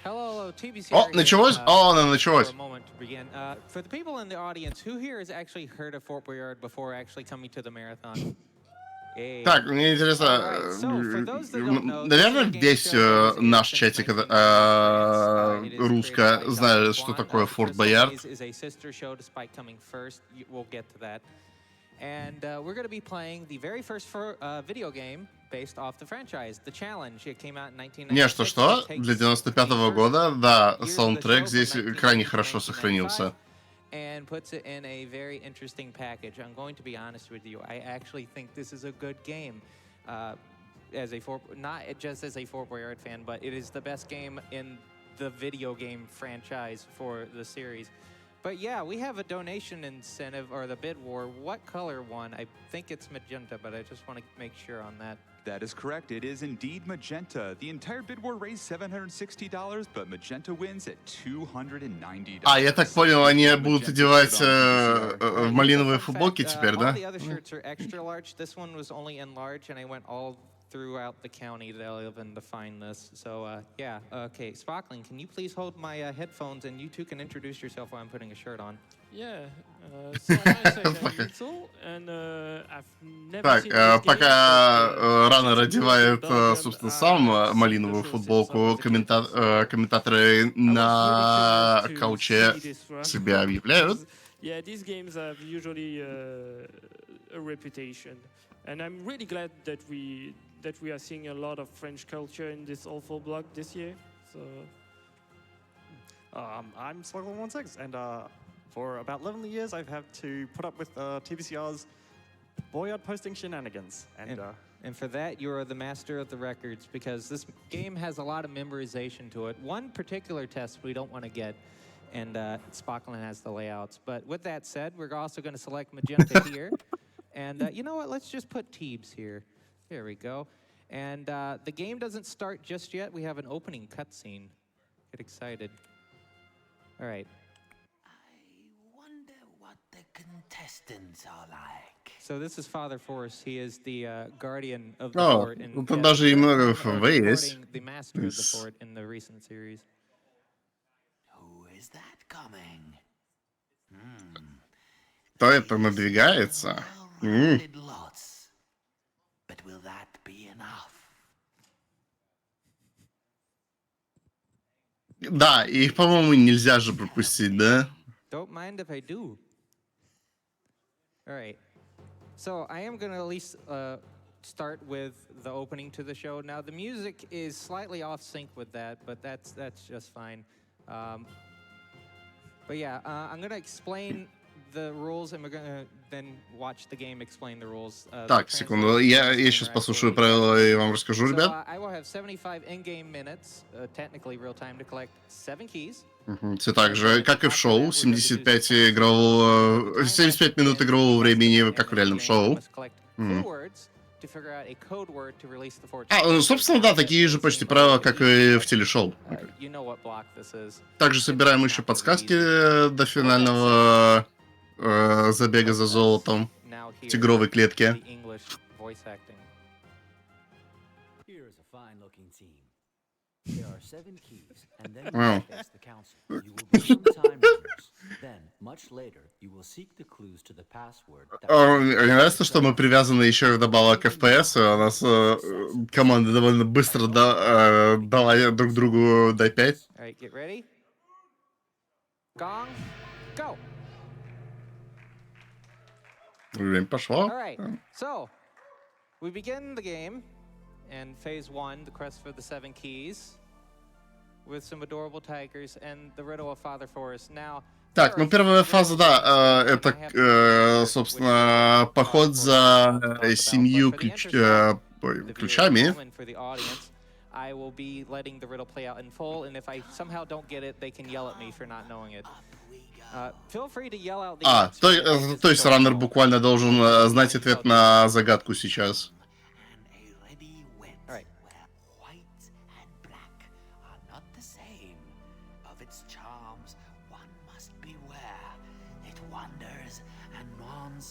Hello, TBC. О, началось? О, началось. For the people in the audience, who here has actually heard of Fort Boyard before actually coming to the marathon? Так, мне интересно, наверное, весь наш чатик русско знает, что такое Форт Боярд. And we're going to be playing the very first video game based off the franchise, The Challenge. It came out in 1996. Не, что? Для 95-го года, да, саундтрек здесь крайне хорошо сохранился. And puts it in a very interesting package. I'm going to be honest with you. I actually think this is a good game. Not just as a Fort Boyard fan, but it is the best game in the video game franchise for the series. But yeah, we have a donation incentive, or the bid war. What color won? I think it's magenta, but I just want to make sure on that. That is correct. It is indeed magenta. The entire bid war raised $760, but magenta wins at $290. А, я так понял, они будут одевать малиновые футболки теперь, да? All the other shirts are extra large. This one was only in large, and I went all throughout the county that I live in to find this. So, yeah. Okay, Spockling, can you please hold my headphones, and you two can introduce yourself while I'm putting a shirt on? Yeah. So I'm Mitchell, and I've never Так, seen this пока game, but, Раннер одевает, собственно, сам малиновую футболку, комментаторы на кауче себя объявляют. Yeah, these games have usually a reputation, and I'm really glad that we are seeing a lot of French culture in this awful block this year. So, I'm Sluggle16, and for about 11 years, I've had to put up with TBCR's Boyard posting shenanigans. And for that, you are the master of the records, because this game has a lot of memorization to it. One particular test we don't want to get, and Spockland has the layouts. But with that said, we're also going to select magenta here. And you know what? Let's just put Teebs here. There we go. And the game doesn't start just yet. We have an opening cutscene. Get excited. All right. Contestants are like. So this is Father Force. He is the guardian of the О, fort. тут даже и много ФВ есть. The master of the fort in the recent series. Who is that coming? Кто это надвигается? Lots. But will that be enough? Да, их, по-моему, нельзя же пропустить, да? Don't mind if I do. All right. So I am going to at least start with the opening to the show. Now the music is slightly off sync with that, but that's just fine. But yeah, I'm going to explain the rules, and we're going to then watch the game explain the rules. Так, секунду, я сейчас послушаю правила и вам расскажу, ребят. So, I will have 75 in-game minutes, technically real time, to collect 7 keys. Все так же, как и в шоу, 75 минут игрового времени, как в реальном шоу. Ну, собственно, да, такие же почти правила, как и в телешоу. Также собираем еще подсказки до финального забега за золотом в тигровой клетке. There are 7 keys, and then you face the council. You will be some time rules. Then, much later, you will seek the clues to the password. Мне нравится, что мы привязаны еще вдобавок к FPS. У нас команда довольно быстро дала друг другу D5. Alright, get ready. Gong, go. Время пошло. Alright, so we begin the game. And phase 1, the quest for the 7 keys, with some adorable tigers and the riddle of Father Forrest. Now, так, ну первая фаза, да, это, собственно, поход за 7 ключами. I will be letting the riddle play out in full, and if I somehow don't get it, they can yell at me for not knowing it. Feel free to yell out the answer. То есть раннер буквально должен знать ответ на загадку сейчас.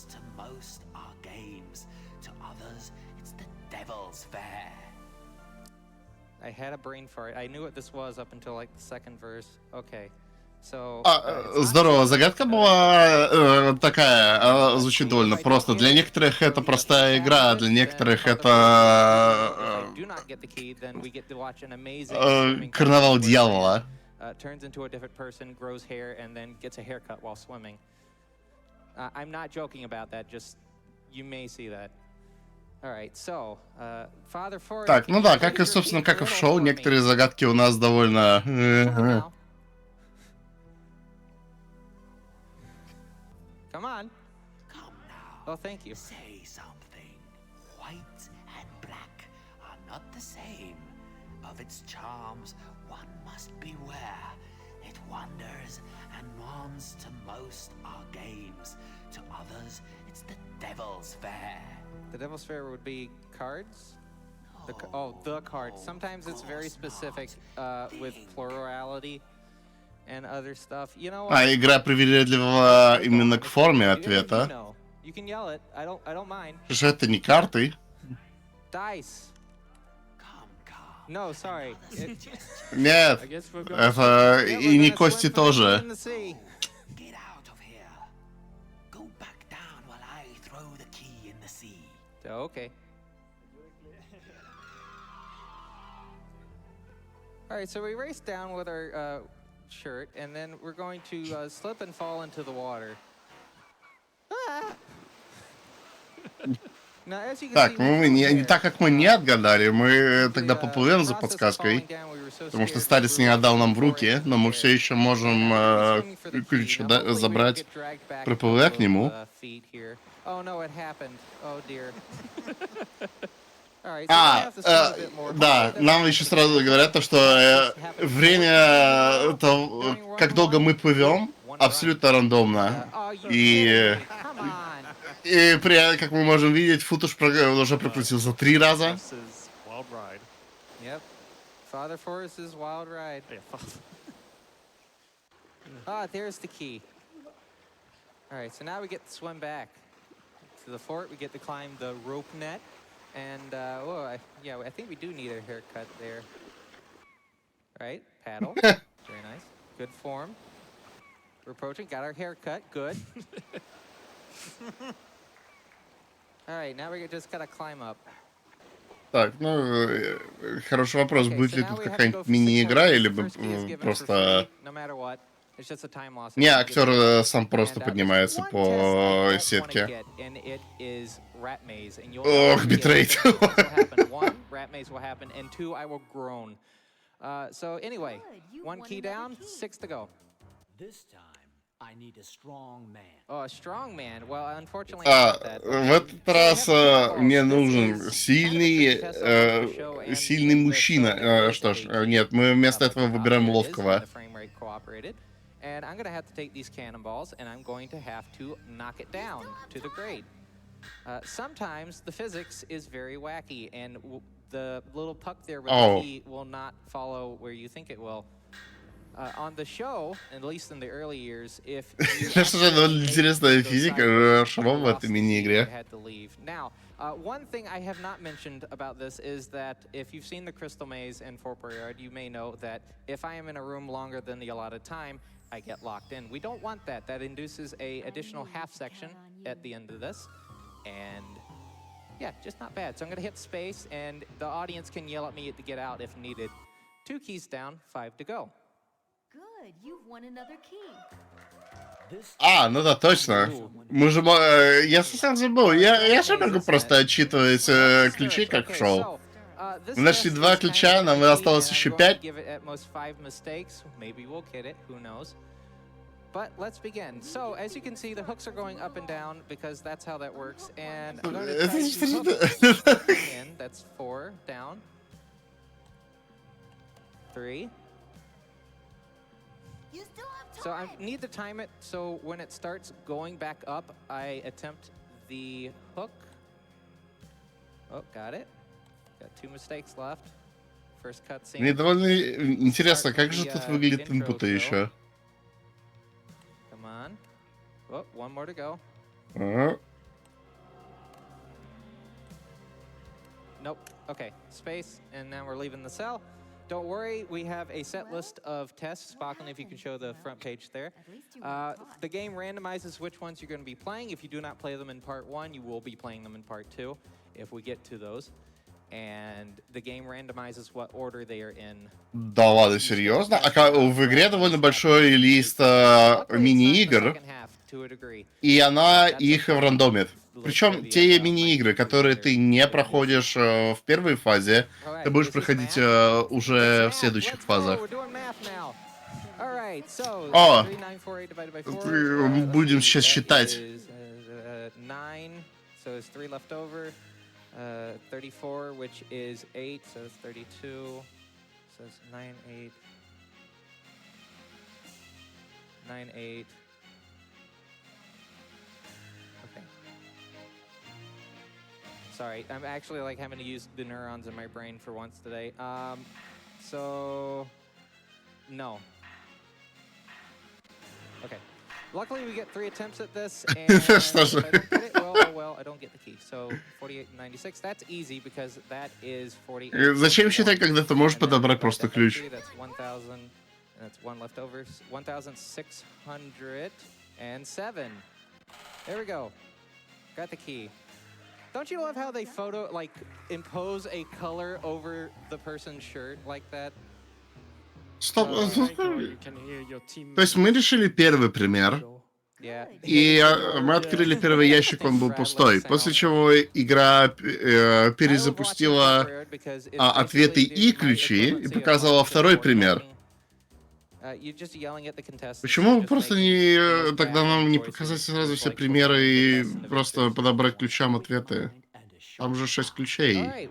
To most are games, to others it's the devil's fair. I had a brain fart. I knew what this was up until like the second verse. Okay. So, Здорово, загадка была такая, звучит довольно просто. Для некоторых это простая игра, а для некоторых это карнавал дьявола. turns into a different person, grows hair, and then gets a haircut while swimming. I'm not joking about that, just you may see that. Alright, so, Father Forrest... Так, ну да, как и, собственно, как и в шоу, некоторые загадки у нас довольно... Come on. Come now. Oh, thank you. Say something. White and black are not the same. Of its charms, one must beware. It wonders and wants to most are games. To others, it's the devil's fair. The devil's fair would be cards? The card. Sometimes it's very specific with plurality and other stuff. You know what? А, игра привередлива именно к форме ответа. You can yell it. I don't mind. Что это не карты? Dice. No, sorry. Нет, это и не кости тоже. Get out of here. Go back down while I throw the key in the sea. Okay. All right, so we race down with our shirt, and then we're going to slip and fall into the water. Ah! Now, as you can Так, see, мы не так как мы не отгадали, мы тогда поплывем за подсказкой, потому что старец не отдал нам в руки, но мы все еще можем ключ забрать, приплывя к нему. Да, нам еще сразу говорят, что время, как долго мы плывем, абсолютно рандомно. И как мы можем видеть, футуш уже прокрутился 3 раза. Yep. Father Forrest's wild ride. There's the key. All right, so now we get to swim back to the fort. We get to climb the rope net. And, I think we do need a haircut there. Right? Paddle. Very nice. Good form. We're approaching. Got our haircut. Good. All right, now we just gotta climb up. Так, ну, хороший вопрос. Будет ли тут какая-нибудь мини-игра или просто... Не, актер сам просто поднимается по сетке. Ох, битрейт. So anyway, 1 key down, 6 to go. This time I need a strong man. Oh, a strong man. Well, unfortunately, В этот раз мне нужен сильный мужчина. Что ж, нет, мы вместо этого выбираем ловкого. And I'm going to have to take these cannonballs, and I'm going to have to knock it down to the grade. Sometimes the physics is very wacky, and the little puck there with the key will not follow where you think it will. On the show, at least in the early years, if Что же, довольно интересная физика швов в этой мини-игре. Now, one thing I have not mentioned about this is that if you've seen the Crystal Maze in Fort Boyard, you may know that if I am in a room longer than the allotted time, I get locked in. We don't want that. That induces a additional half section at the end of this. And yeah, just not bad. So I'm going to hit space, and the audience can yell at me to get out if needed. 2 keys down, 5 to go. Good, you've won another key. Ну да, точно. Мы же... Я совсем забыл. Я же могу просто отчитывать ключи, как в шоу. Мы нашли 2 ключа, нам осталось еще 5. But let's begin. So, as you can see, the hooks are going up and down because that's how that works. And I'm going to try to hook in. That's 4 down. 3. You still have time. So I need to time it so when it starts going back up, I attempt the hook. Oh, got it. Got 2 mistakes left. First cutscene. Мне довольно интересно, как же тут выглядит инпуты еще. Come on. Oh, 1 more to go. Nope. Okay. Space, and then we're leaving the cell. Don't worry, we have a set list of tests. Spockland, if you can show the front page there. The game randomizes which ones you're going to be playing. If you do not play them in part 1, you will be playing them in part 2 if we get to those. And the game randomizes what order they are in. Да ладно, серьезно? В игре довольно большой лист мини-игр, и она их рандомит. Причем те мини-игры, которые ты не проходишь в первой фазе, ты будешь проходить уже в следующих фазах. О! Будем сейчас считать. 34, which is 8, so it's 32. So it's 9, 8. 9, 8. Okay. Sorry, I'm actually like having to use the neurons in my brain for once today. So no. Okay. Luckily, we get 3 attempts at this, and if I don't get it, well, I don't get the key. So 48 and 96, that's easy because that is 48. Зачем считать, когда ты можешь подобрать просто ключ? That's 1,000, and that's 1 left over. 1,607. There we go. Got the key. Don't you love how they impose a color over the person's shirt like that? Стоп. То есть мы решили первый пример, и мы открыли первый ящик, он был пустой, после чего игра перезапустила ответы и ключи и показала второй пример. Почему бы просто тогда нам не показать сразу все примеры и просто подобрать ключам ответы? Там уже 6 ключей. Эх.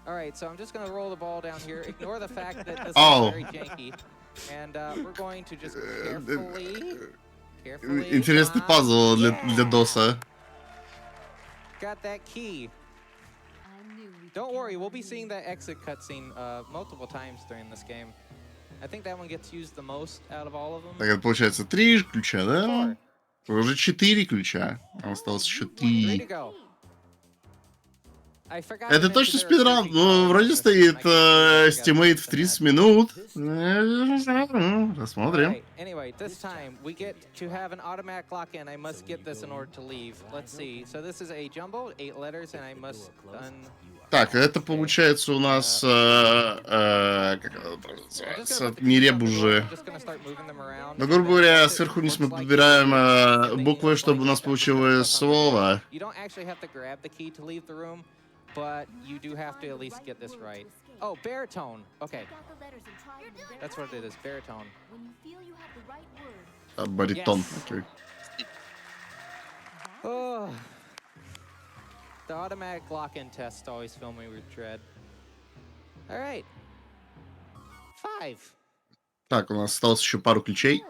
Alright, so I'm just going to roll the ball down here. Ignore the fact that this is very janky. And we're going to just carefully... Интересный пазл для доса. Got that key. Don't worry, we'll be seeing that exit cutscene multiple times during this game. I think that one gets used the most out of all of them. Так, это получается 3 ключа, да? Уже 4 ключа. Осталось еще 3. Это точно спидран? Ну, вроде стоит стимейт в 30 минут. Посмотрим. Anyway, this time we get to have an automatic lock-in. I must get this in order to leave. Let's see. So this is a jumbo, 8 letters, and I must Так, это получается у нас как это называется? Не ребужи. Но, грубо говоря, сверху вниз мы подбираем буквы, чтобы у нас получилось слово. But you do have to at least get this right. Oh, baritone. Okay. That's what it is, baritone. Баритон. Окей. Oh. The automatic lock-in tests always fill me with dread. All right. 5. Так, у нас осталось еще пару ключей.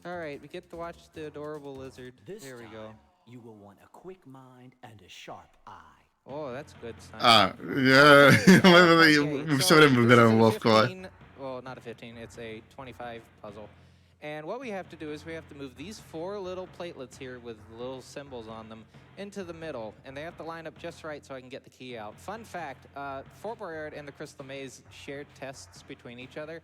All right, we get to watch the adorable lizard. There we go. You will want a quick mind and a sharp eye. Oh, that's good. Мы все время выбираем ловкого. Well, not a 15, it's a 25 puzzle. And what we have to do is we have to move these 4 little platelets here with little symbols on them into the middle. And they have to line up just right so I can get the key out. Fun fact, Fort Boyard and the Crystal Maze shared tests between each other.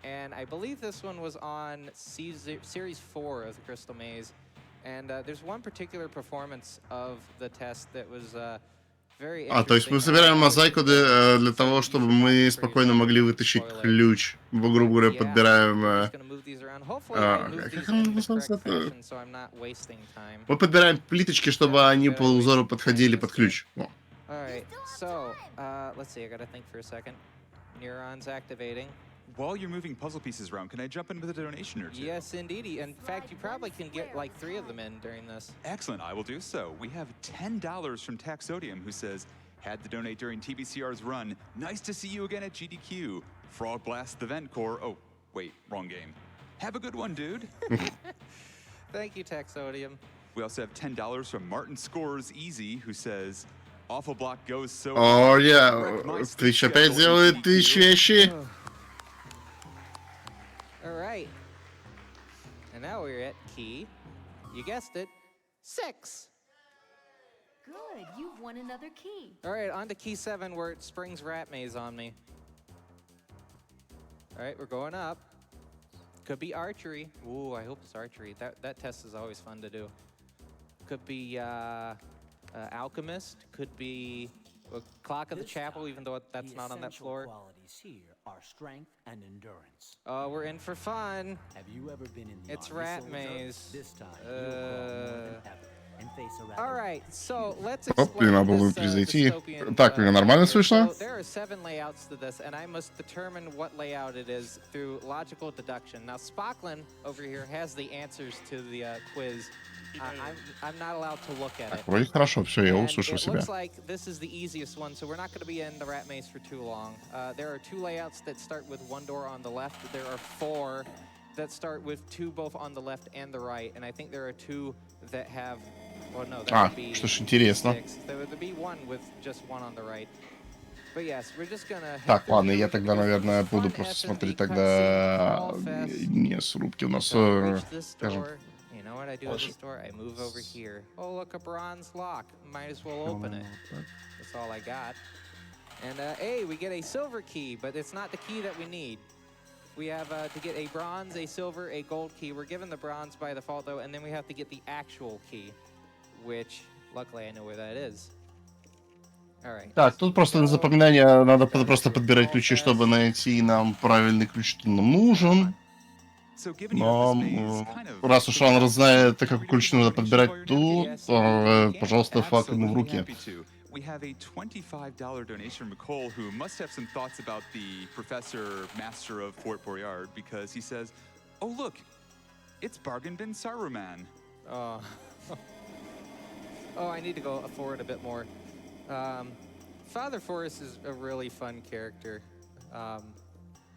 And I believe this one was on Series 4 of the Crystal Maze. And there's one particular performance of the test that was very interesting. То есть мы собираем мозаику для того, чтобы мы спокойно могли вытащить ключ. Мы, грубо говоря, подбираем... Как оно называется? Мы подбираем плиточки, чтобы они по узору подходили под ключ. Alright, so, let's see, I gotta think for a second. Neurons activating. While you're moving puzzle pieces around, can I jump in with a donation or 2? Yes, indeed. In fact, you probably can get like 3 of them in during this. Excellent, I will do so. We have $10 from Taxodium, who says, had to donate during TBCR's run. Nice to see you again at GDQ. Frog Blast the Vent Core. Oh, wait, wrong game. Have a good one, dude. Thank you, Taxodium. We also have $10 from Martin Scores Easy, who says, Awful Block goes so... О, Twitch опять делает Twitch вещи. All right. And now we're at key, you guessed it, 6. Good, you've won another key. All right, on to key 7 where it springs rat maze on me. All right, we're going up. Could be archery. Ooh, I hope it's archery. That test is always fun to do. Could be alchemist. Could be clock of the chapel, even though that's not on that floor. Qualities here are strength and endurance. Oh, we're in for fun. Have you ever been in the It's army, rat soldier? maze. This time you'll crawl more than ever and face a rather All right, so let's Оп, explain и надо было this произойти. dystopian, Так, меня нормально chapter. слышно? So there are 7 layouts to this, and I must determine what layout it is through logical deduction. Now, Spocklin over here has the answers to the quiz. I'm not allowed to look at it. Вроде хорошо, все, я And услышал it себя. looks like this is the easiest one, so we're not going to be in the rat maze for too long. There are 2 layouts that start with 1 door on the left. There are 4 that start with 2 both on the left and the right, and I think there are 2 that have. Well, no, that would be что ж интересно. 6. There would be 1 with just 1 on the right. But yes, we're just gonna. Так, ладно, я тогда, наверное, буду просто смотреть тогда не с рубки. У нас, скажем... You know what I do at this door? I move over here. Oh, look, a bronze lock. Might as well open it. That's all I got. And hey, we get a silver key, but it's not the key that we need. We have to get a bronze, a silver, a gold key. We're given the bronze by default, though, and then we have to get the actual key, which, luckily, I know where that is. All right. Так, тут просто на запоминание надо просто подбирать ключи, чтобы найти нам правильный ключ, что нам нужен. Но раз уж он знает, какой ключ надо подбирать тут, то, пожалуйста, флаг ему в руки. We have a $25 donation from Nicole, who must have some thoughts about the professor master of Fort Boyard, because he says, "Oh look, it's Bargain Bin Saruman." Oh, I need to go forward a bit more. Father Forrest is a really fun character.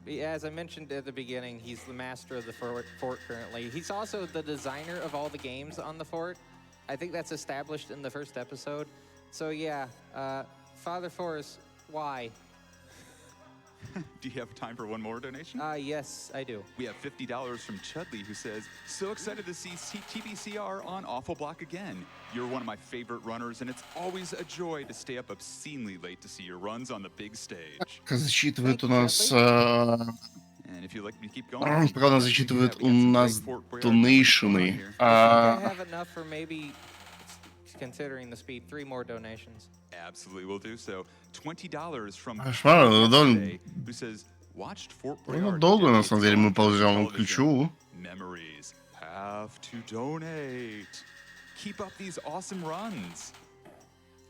As I mentioned at the beginning, he's the master of the fort currently. He's also the designer of all the games on the fort. I think that's established in the first episode. So yeah, Father Forrest, why? Do you have time for one more donation? Yes, I do. We have $50 from Chudley, who says, "So excited to see TBCR on Awful Block again. You're one of my favorite runners, and it's always a joy to stay up obscenely late to see your runs on the big stage." Засчитывает у нас... And if you'd like me to keep going, Пока у нас засчитывает у нас донейшены. I have enough for maybe, considering the speed, 3 more donations. Absolutely, will do so. $20 from довольно... who says, "Watched Fort Ну, Boyard долго, на today. самом деле, мы ползем к Television. ключу. Memories have to donate. Keep up these awesome runs."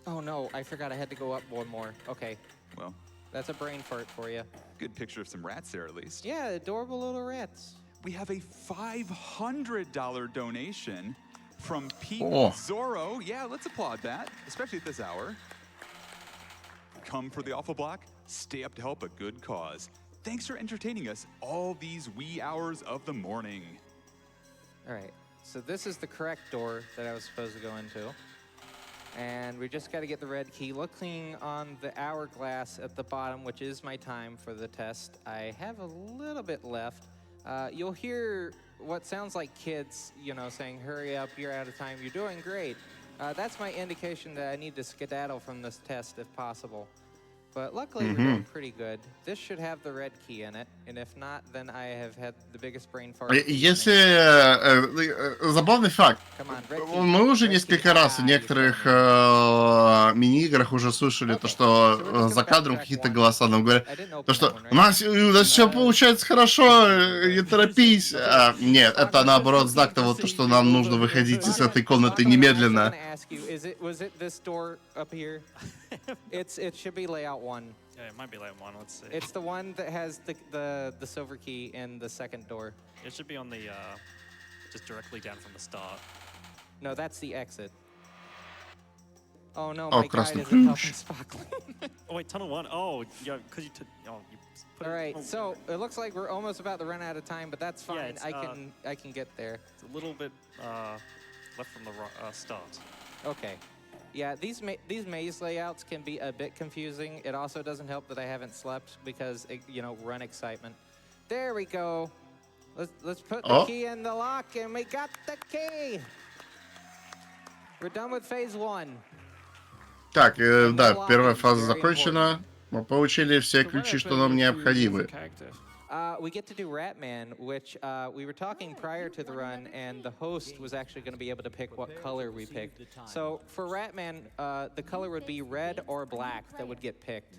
Oh no, I forgot I had to go up 1 more. Okay, Well, that's a brain fart for you. good picture of some rats there, at least. Yeah, adorable little rats. We have a $500 donation from Pete Oh. Zorro. Yeah, let's applaud that, especially at this hour. Come for the Awful Block, stay up to help a good cause. Thanks for entertaining us all these wee hours of the morning. All right, so this is the correct door that I was supposed to go into. And we just got to get the red key. Looking on the hourglass at the bottom, which is my time for the test, I have a little bit left. You'll hear what sounds like kids, you know, saying, "Hurry up, you're out of time, you're doing great." That's my indication that I need to skedaddle from this test if possible. But luckily, we're doing pretty good. This should have the red key in it, and if not, then I have had the biggest brain fart. Если... Забавный факт. Come on, red key. Мы уже Red несколько key. раз в некоторых мини-играх уже слышали то, что за кадром какие-то голоса нам говорят, I didn't open то, что that one, у right? нас все получается хорошо, не торопись. Нет, это наоборот знак того, то, что нам нужно выходить из этой комнаты немедленно. Was it this door up here? It should be layout 1. Yeah, it might be layout 1. Let's see. It's the one that has the silver key in the second door. It should be on the just directly down from the start. No, that's the exit. Oh no, Oh, my guide красный isn't helping ключ. Spocklin. Oh wait, tunnel 1. Oh, yeah, because you you put All it- right, oh, so it looks like we're almost about to run out of time, but that's fine. Yeah, it's, I can get there. it's a little bit left from the start. Okay. Yeah, these maze layouts can be a bit confusing. It also doesn't help that I haven't slept because, you know, run excitement. There we go. Let's put the key in the lock, and we got the key. We're done with phase 1. Так, да, первая фаза закончена. Мы получили все ключи, что нам необходимы. We get to do Ratman, which we were talking prior to the run, and the host was actually going to be able to pick what color we picked. So for Ratman, the color would be red or black that would get picked.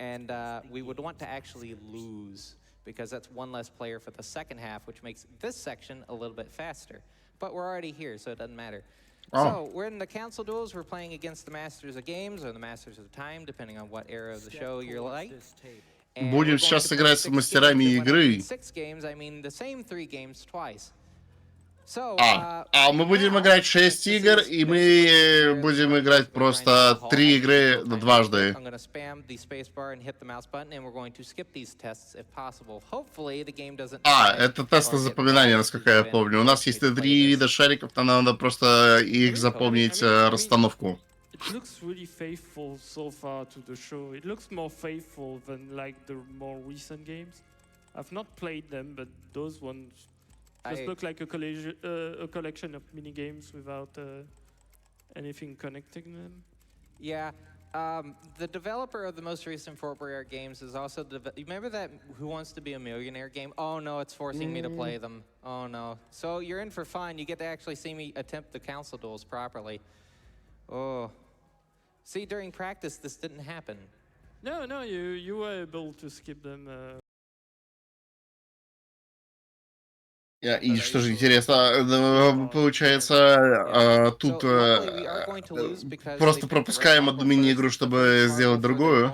And we would want to actually lose, because that's one less player for the second half, which makes this section a little bit faster. But we're already here, so it doesn't matter. So we're in the council duels. We're playing against the Masters of Games or the Masters of Time, depending on what era of the show you're like. Будем сейчас играть с мастерами игры. 6 games, I mean the same 3 games twice. Мы будем играть 6 игр, и мы будем играть просто 3 игры дважды. Это тест на запоминание, насколько я помню. У нас есть 3 вида шариков, нам надо просто их запомнить расстановку. It looks really faithful so far to the show. It looks more faithful than like the more recent games. I've not played them, but those ones just look like a collection of mini games without anything connecting them. Yeah. The developer of the most recent Fort Boyard games is also you remember that Who Wants to Be a Millionaire game? Oh no, it's forcing me to play them. Oh no. So you're in for fun. You get to actually see me attempt the council duels properly. Oh. See, during practice, this didn't happen. No, you were able to skip them. И что же интересно, получается, тут просто пропускаем одну мини-игру, чтобы сделать другую.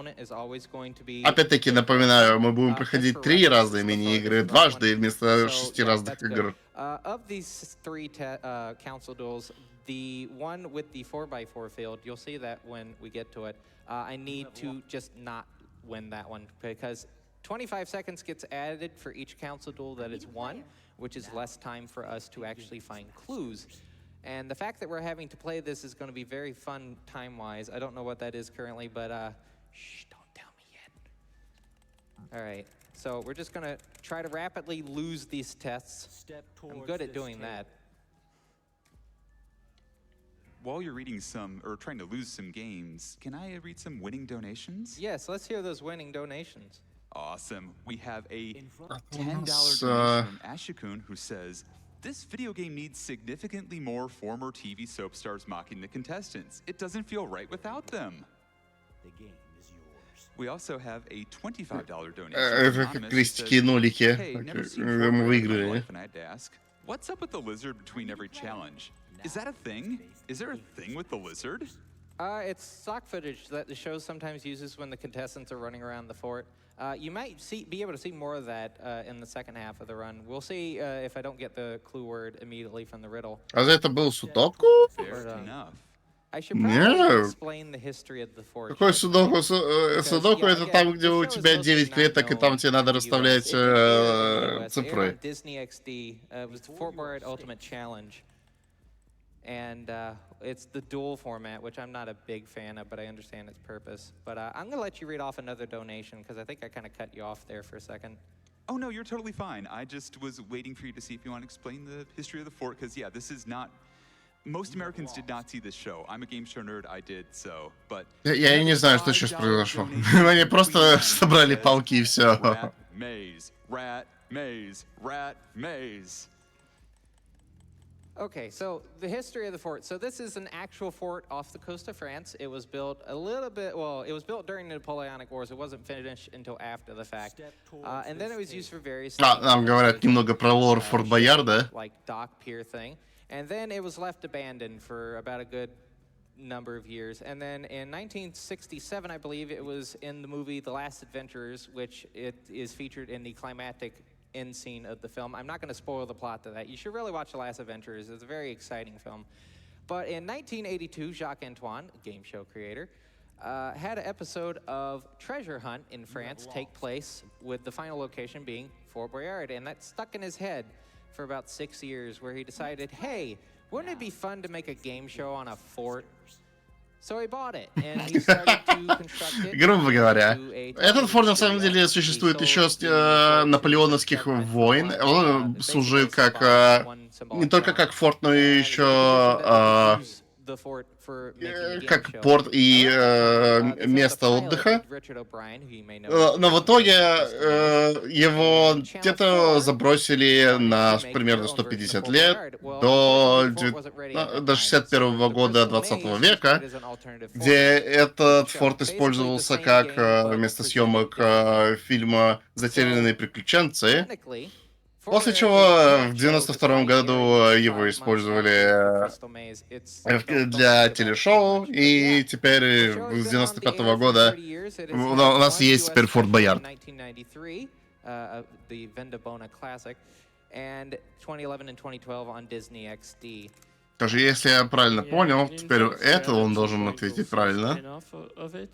Опять-таки, напоминаю, мы будем проходить 3 разные мини-игры дважды вместо 6 разных игр. The one with the 4x4 field, you'll see that when we get to it. I need to just not win that one, because 25 seconds gets added for each council duel that is won, which is less time for us to actually find clues. And the fact that we're having to play this is going to be very fun time-wise. I don't know what that is currently, but shh, don't tell me yet. All right, so we're just going to try to rapidly lose these tests. I'm good at doing that. While you're reading some, or trying to lose some games, can I read some winning donations? Yes, let's hear those winning donations. Awesome. We have a $10 donation from Ashikun, who says, this video game needs significantly more former TV soap stars mocking the contestants. It doesn't feel right without them. The game is yours. We also have a $25 donation Это как крестики и нолики. Мы выиграли. And I'd ask, what's up with the lizard between every challenge? Is that a thing? Is there a thing with the lizard? It's stock footage that the show sometimes uses when the contestants are running around the fort. You might be able to see more of that in the second half of the run. We'll see if I don't get the clue word immediately from the riddle. А это был судоку? Fair enough. I should probably explain the history of the fort. Какой судоку? Судоку это там, где у тебя 9 клеток, и там тебе надо расставлять цифры. Disney XD. It was the Fort Boyard Ultimate Challenge. And it's the dual format, which I'm not a big fan of, but I understand its purpose. But I'm going to let you read off another donation, because I think I kind of cut you off there for a second. Oh, no, you're totally fine. I just was waiting for you to see if you want to explain the history of the fort, because, yeah, this is not... Most Americans did not see this show. I'm a game show nerd, I did, so, but... Я не знаю, что сейчас произошло. Они просто собрали палки и все. Rat maze, rat maze, rat maze. Okay, so the history of the fort. So this is an actual fort off the coast of France. It was built a little bit, well, it was built during the Napoleonic Wars. It wasn't finished until after the fact. And then it was used for various things. Нам говорят немного про лор Форт Боярда. Like dock pier thing. And then it was left abandoned for about a good number of years. And then in 1967, I believe, it was in the movie The Last Adventurers, which it is featured in the climactic end scene of the film. I'm not going to spoil the plot to that. You should really watch The Last Adventurers. It's a very exciting film. But in 1982, Jacques Antoine, game show creator, had an episode of Treasure Hunt in France take place, with the final location being Fort Boyard. And that stuck in his head for about 6 years, where he decided, hey, wouldn't it be fun to make a game show on a fort? So he bought it, and he started to construct it. Грубо говоря, into a этот форт на самом studio. деле He существует еще sold с the fort to наполеоновских separate войн. from, Он basically служил a как symbolic, one не symbolic только ground. как форт, но и And еще with the condition that they could use the fort for making a game как show. порт и Around that time, they found место a pilot отдыха. named Richard O'Brien, who you may know Но в from итоге Eastern News. его And Channel где-то 4 забросили wanted на to make примерно their own version of 150 Fort лет Boyard. Well, до, unfortunately, the fort wasn't ready at that до time. 61 So года the 20 first века, release was as an alternative где format этот show. форт Basically the использовался same как game, but место presented съемок differently. фильма «Затерянные приключенцы», Technically, Fort после Boyard чего is a в talk show 92 defined году area его 5 months использовали after the Crystal Maze. It's для don't think about it too телешоу, much. But и yeah, теперь the show has с been on the 95 air for года 30 years. It has у had нас one есть US теперь Форт special Боярд. in 1993, the Vendabona Classic, and 2011 and 2012 on Disney XD. Даже если я правильно Yeah, понял, in теперь fact, это there are он two должен kinds ответить of правильно. spin-off of it.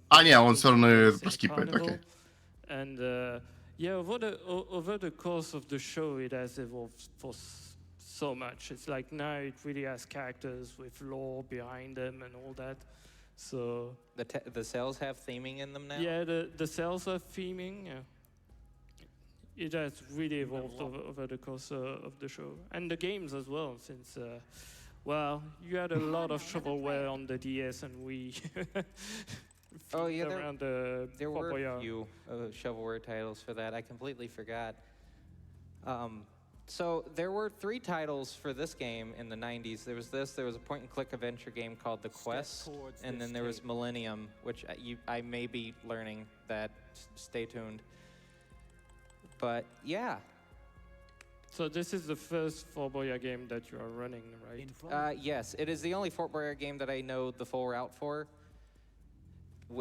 А, не, он все равно Taking это place in проскипает, Carnival. окей. And yeah, over the course of the show, it has evolved for so much. It's like now it really has characters with lore behind them and all that. So The cells have theming in them now? yeah, the cells are theming. It has really evolved over the course of the show. And the games as well, since, well, you had a lot of shovelware on the DS and we Oh, yeah, around the there Fort were a Boyard. few shovelware titles for that. I completely forgot. So there were 3 titles for this game in the 90s. There was this, there was a point-and-click adventure game called The Quest, and then there was Millennium, which I may be learning that. Stay tuned. But yeah. So this is the first Fort Boyard game that you are running, right? Yes, it is the only Fort Boyard game that I know the full route for.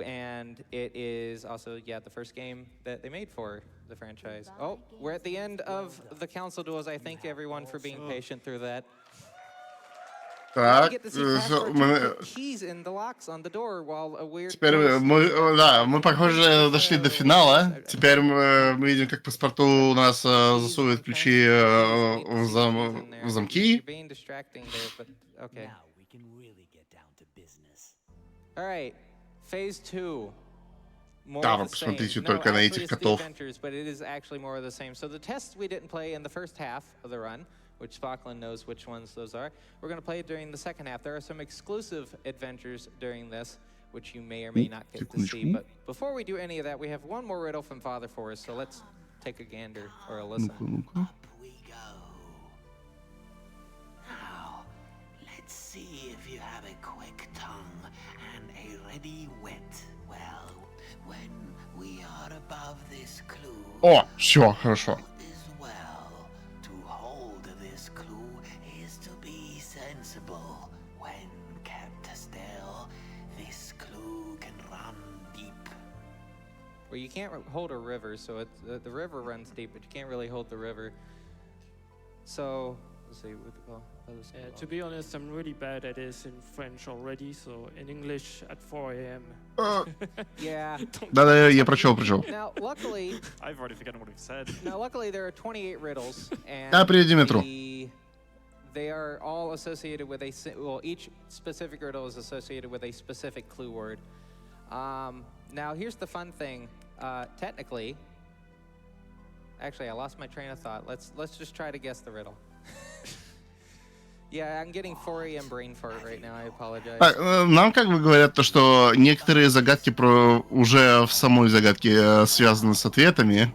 And it is also, the first game that they made for the franchise. Oh, we're at the end of the council duels. I thank everyone for being patient through that. Так, теперь мы, похоже, дошли до финала. Теперь мы видим, как паспорту у нас засовывают ключи в замки. Да, вы посмотрите только на этих котов. But it is actually more of the same. So the tests we didn't play in the first half of the run, which Spockland knows which ones those are. We're going to play it during the second half. There are some exclusive adventures during this, which you may or may not get to see. But before we do any of that, we have one more riddle from Father for us. So let's take a gander or a listen. Up we go. Now, let's see if you have a quick tongue and a ready wit. Well, when we are above this clue. О, все, хорошо. Well, you can't hold a river, so it's, the river runs deep, but you can't really hold the river. So, let's see. To be honest, I'm really bad at this in French already, so in English at 4 a.m. Yeah. Да, я прочел. Now, luckily, I've already forgotten what we've said. Now, luckily, there are 28 riddles, and they are all associated with a, well, each specific riddle is associated with a specific clue word. Now, here's the fun thing. Technically, actually, I lost my train of thought. Let's just try to guess the riddle. Yeah, I'm getting 4 a.m. brain fart right now. I apologize. Нам как бы говорят то, что некоторые загадки уже в самой загадке связаны с ответами.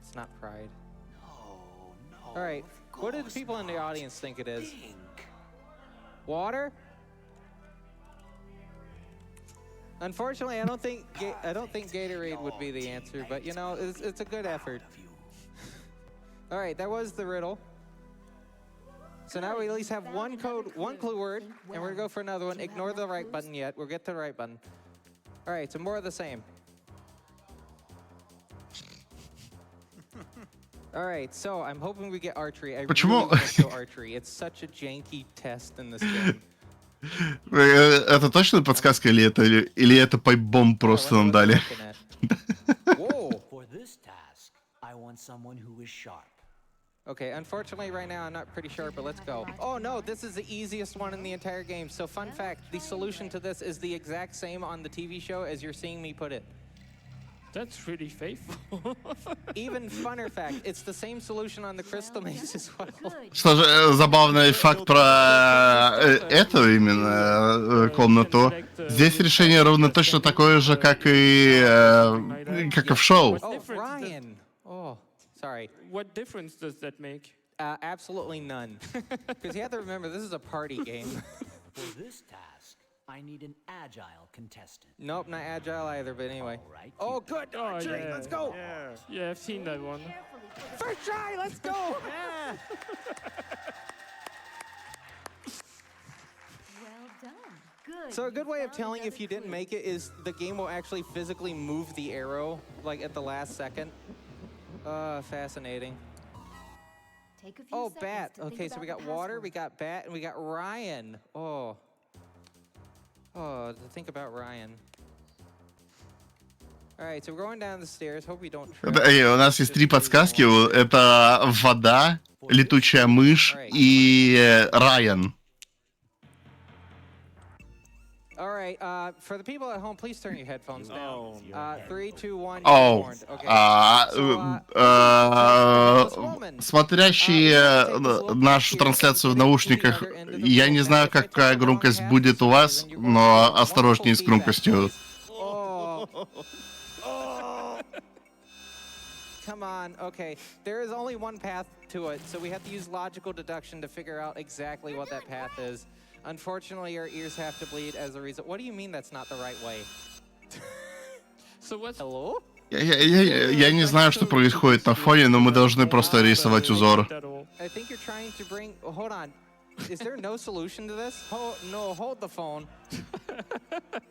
It's not pride. All right. What do the people in the audience think it is? Water? Unfortunately, I don't think Gatorade would be the answer, but you know, it's a good effort. All right, that was the riddle. So now we at least have one clue word, and we're gonna go for another one. Ignore the right button yet. We'll get to the right button. All right, so more of the same. All right, so I'm hoping we get archery. I really want to go archery. It's such a janky test in this game. Это точно подсказка или это пайп-бомб просто нам дали? For this task, I want someone who is sharp. Okay, unfortunately right now I'm not pretty sure, but let's go. Oh no, this is the easiest one in the entire game. So fun fact, the solution to this is the exact same on the TV show as you're seeing me put it. That's really faithful. Even funner fact, it's the same solution on the Crystal Maze as well. Что же забавный факт про эту именно комнату. Здесь решение ровно точно такое же, как и в шоу. Oh, Ryan. Oh, sorry. What difference does that make? Absolutely none. Because you have to remember, this is a party game. For this task, I need an agile contestant. Nope, not agile either, but anyway. All right, Oh, good. Oh, Archery, yeah. let's go. Yeah, I've seen that one. First try, let's go. Well done. Good. So a good You way of found telling if another you didn't clue. make it is the game will actually physically move the arrow, like at the last second. Fascinating. Take a few Oh, seconds bat. to think Okay, so we about got the water, we password. got bat, and we got Ryan. Oh. Oh, to think about Ryan. All right, so we're going down the stairs. Hope we don't trip. У нас есть 3 подсказки. Это вода, летучая мышь и Райан. All right, for the people at home, please turn your headphones down. 3, 2, 1, you're Оу. warned. Okay. Смотрящие нашу трансляцию в наушниках, я не знаю, какая громкость будет у вас, но осторожнее с громкостью. Come on, okay. There is only one path to it, so we have to use logical deduction to figure out exactly what that path is. Unfortunately, our ears have to bleed as a result. What do you mean that's not the right way? So what's... Hello? Я не знаю, что происходит на фоне, но мы должны просто рисовать узор. I think you're trying to bring... Oh, hold on. Is there no solution to this? No, hold the phone.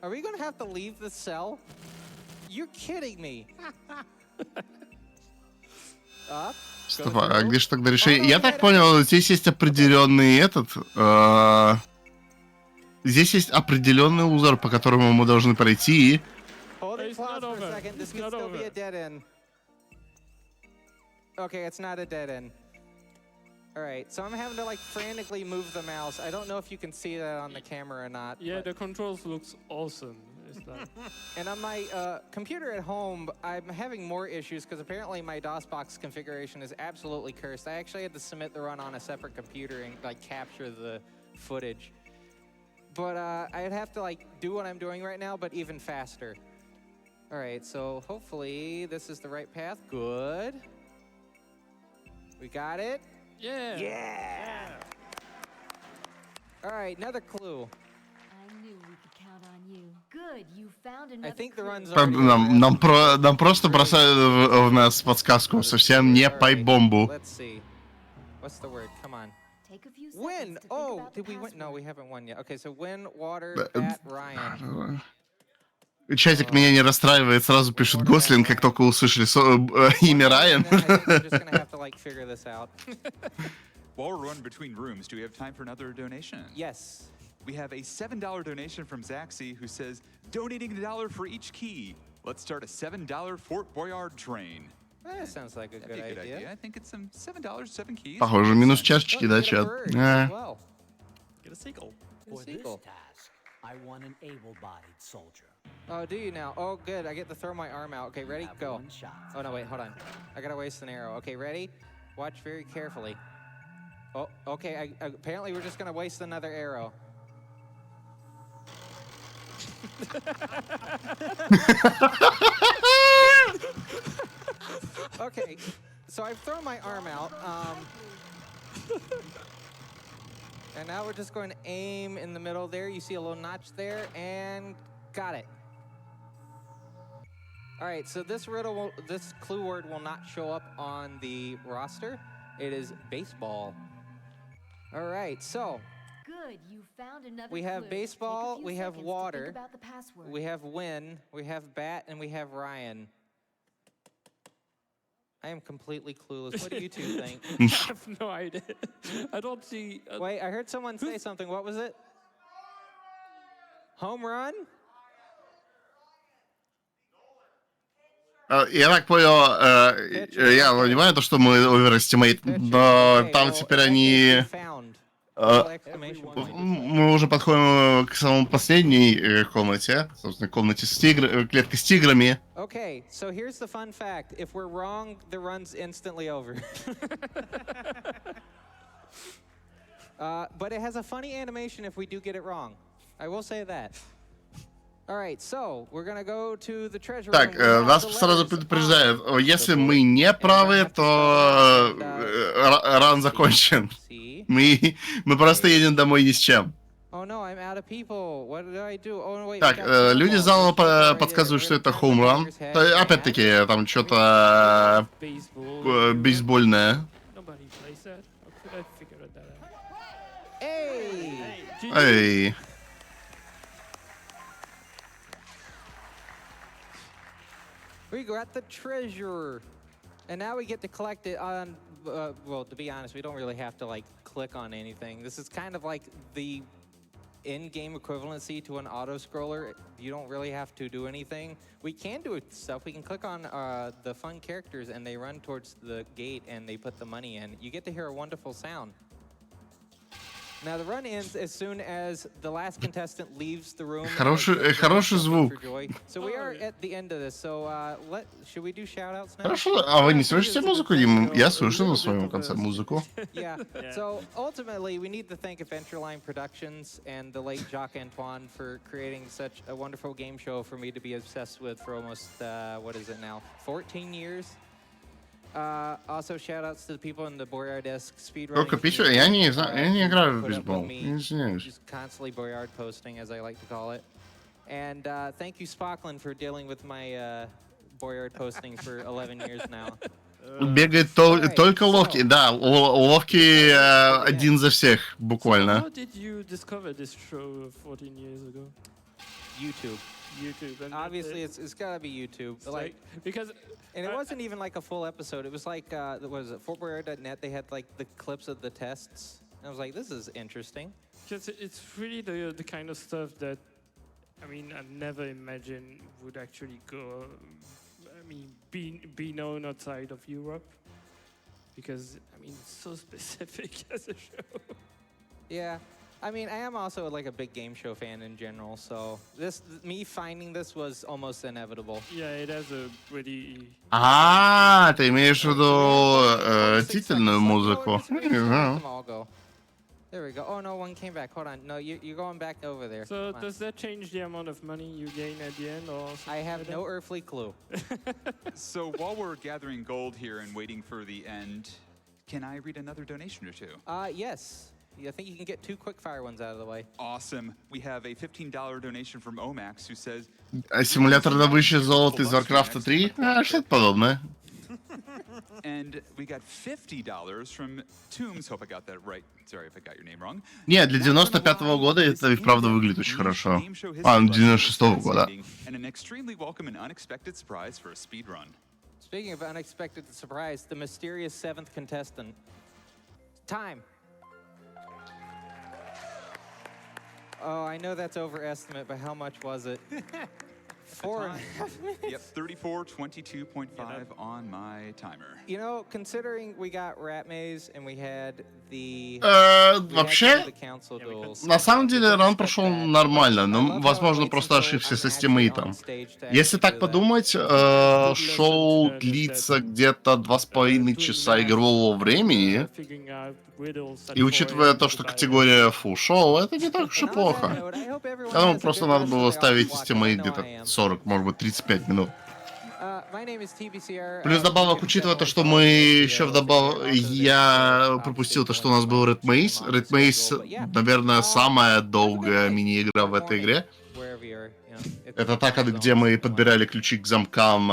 Are we going to have to leave the cell? You're kidding me. Up. Стоп, а где же тогда решение? Я так понял, здесь есть определенный здесь есть определенный узор, по которому мы должны пройти. Hold it It's pause not for a over. second. This It's could not still be over. a dead end. Okay, it's not a dead end. All right, so I'm having to like frantically move the mouse. I don't know if you can see that on the camera or not. Yeah, but- the controls looks awesome. It's like... And on my computer at home, I'm having more issues because apparently my DOSBox configuration is absolutely cursed. I actually had to submit the run on a separate computer and like capture the footage. But I'd have to like do what I'm doing right now, but even faster. All right, so hopefully this is the right path. Good. We got it. Yeah. Yeah. All right, another clue. I knew we could count on you. Good, you found I another think the clue. run's already Нам просто бросают в нас подсказку, совсем не пайп-бомбу. Let's see. What's the word? Come on. Take a few Win! seconds to think Oh, about did the we win? No, password. we haven't won yet. Okay, so win, water, bat, Ryan. Чатик меня не расстраивает, сразу пишет Гослинг, как только услышали имя Райан. I think we're just gonna have to like figure this out. While we're running between rooms, do we have time for another donation? Yes. We have a $7 donation from Zaxi who says, donating $1 for each key. Let's start a $7 Fort Boyard train. That sounds like a That'd be good a good idea. idea. I think it's some $7, 7 keys. Похоже, минус Look, чашечки, you да, get a чат? bird as well. Get a seagull. For this seagull. task, I want an able-bodied soldier. Oh, do you now? Oh, good. I get to throw my arm out. Okay, ready? Have Go. one shot. Oh, no, wait, hold on. I gotta waste an arrow. Okay, ready? Watch very carefully. Oh, okay. Apparently, we're just gonna waste another arrow. Okay, so I've thrown my arm out. And now we're just going to aim in the middle there. You see a little notch there, and got it. All right, so this clue word will not show up on the roster. It is baseball. All right, so Good, you found another we have clue. baseball, Take a few we have seconds to water, think about the password. we have win, we have bat, and we have Ryan. I am completely clueless. What do you two think? I have no idea. I don't see... Wait, I heard someone say something. What was it? Home run? Я так понял, я понимаю то, что мы overestimate, но там теперь они... Мы уже подходим к самому последней комнате, собственно, комнате с клеткой с тиграми. Okay, so here's the fun fact. If we're wrong, the run's instantly over. But it has a funny animation if we do get it wrong. I will say that. All right, so we're gonna go to the treasure room. Так, нас сразу предупреждают, если мы не правы, то ран закончен. Мы просто едем домой ни с чем. Так, люди заново подсказывают, что это хоумран. Опять-таки, там что-то бейсбольное. Эй! We got the treasure, and now we get to collect it on, well, to be honest, we don't really have to, like, click on anything. This is kind of like the in-game equivalency to an auto-scroller. You don't really have to do anything. We can do stuff. We can click on the fun characters, and they run towards the gate, and they put the money in. You get to hear a wonderful sound. Now the run ends as soon as the last contestant leaves the room. Хороший звук. So we are at the end of this. So should we do shout-outs now? Хорошо. А вы не слышите музыку? Я слышу на своем конце музыку. Yeah. So ultimately, we need to thank Adventureline Productions and the late Jacques Antoine for creating such a wonderful game show for me to be obsessed with for almost what is it now? 14 years. Also, shout-outs to the people in the Boyard-esque speedrunning. Только пищу, я не играю в бейсбол. Извиняюсь. Just constantly Boyard posting, as I like to call it. And thank you, Spockland, for dealing with my Boyard posting for 11 years now. Бегает только Локи, да, Локи один за всех, буквально. How did you discover this show 14 years ago? YouTube. And obviously it's gotta be YouTube. Like because and it wasn't even like a full episode. It was like what was it, FortBoyard.net, they had like the clips of the tests. And I was like, this is interesting. Because it's really the kind of stuff that I mean I never imagined would actually go be known outside of Europe. Because I mean it's so specific as a show. Yeah. I mean, I am also like a big game show fan in general, so me finding this was almost inevitable. Yeah, it has a pretty... Ты имеешь в виду титульную музыку? There we go. Oh no, one came back. Hold on. No, you're going back over there. So does that change the amount of money you gain at the end, or? I have no earthly clue. So while we're gathering gold here and waiting for the end, can I read another donation or two? Yes. I think you can get 2 quick-fire ones out of the way. Awesome. We have a $15 donation from Omax who says... Симулятор добычи золота из Warcraft 3? Что-то подобное. And we got $50 from Tombs. Hope I got that right. Sorry if I got your name wrong. Нет, для 95-го года это и вправду выглядит очень хорошо. 96-го года. And an extremely welcome and unexpected surprise for a speed run. Speaking of unexpected surprise, the mysterious 7th contestant. Time. Oh, I know that's overestimate, but how much was it? 4.5 minutes? Yep, 34:22.5 on my timer. You know, considering we got Rat Maze and we had the... Вообще, на самом деле, ран прошел нормально, но, возможно, просто ошибся со стимейтом. Если так подумать, шоу длится где-то 2,5 часа игрового времени, и учитывая то, что категория full шоу, это не так уж и плохо. Я думаю, просто надо было ставить стимейт где-то 40, может быть, 35 минут. Плюс добавок, учитывая то, что мы еще я пропустил то, что у нас был Red Maze. Red Maze, наверное, самая долгая мини-игра в этой игре. Это та, где мы подбирали ключи к замкам